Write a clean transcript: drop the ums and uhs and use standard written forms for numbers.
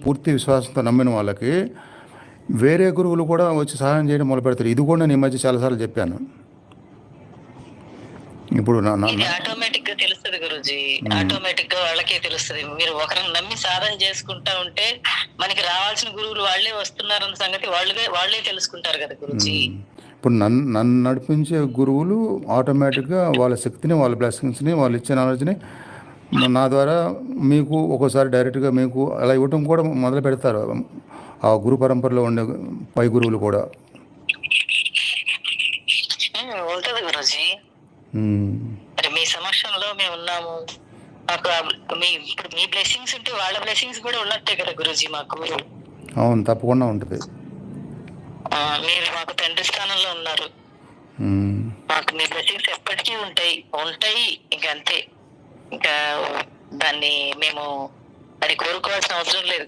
పూర్తి విశ్వాసంతో నమ్మిన వాళ్ళకి వేరే గురువులు కూడా వచ్చి సహాయం చేయడం మొదలు పెడతారు. ఇది కూడా నేను ఈ మధ్య చాలాసార్లు చెప్పాను. ఇప్పుడు ఇది ఆటోమేటిక్ గా తెలుస్తుంది గురూజీ, ఆటోమేటిక్ గా వాళ్ళకే తెలుస్తుంది. మీరు ఒకరిని నమ్మి సాధన చేసుకుంటా ఉంటే మనకి రావాల్సిన గురువులు వాళ్ళే వస్తున్నారన్న సంగతి వాళ్ళే తెలుసుకుంటారు కదా గురూజీ. ఇప్పుడు నన్ను నడిపించే గురువులు ఆటోమేటిక్గా వాళ్ళ శక్తిని, వాళ్ళ బ్లెస్సింగ్స్ని, వాళ్ళు ఇచ్చే నాలెడ్జ్ని నా ద్వారా మీకు ఒక్కోసారి డైరెక్ట్గా మీకు అలా ఇవ్వటం కూడా మొదలు పెడతారు ఆ గురు పరంపరలో ఉండే పై గురువులు కూడా. ఉంటది గురూజీ. మరి మీ సమక్షంలో మేము ఉన్నాము, మాకు ఇప్పుడు మీ బ్లెస్సింగ్స్ ఉంటే వాళ్ళ బ్లెస్సింగ్స్ కూడా ఉన్నట్టే కదా గురూజీ మాకు. అవును, తప్పకుండా ఉంటుంది. మీరు మాకు తండ్రి స్థానంలో ఉన్నారు, మాకు మీ బ్లెస్సింగ్స్ ఎప్పటికీ ఉంటాయి. ఇంకా అంతే, ఇంకా దాన్ని మేము అది కోరుకోవాల్సిన అవసరం లేదు.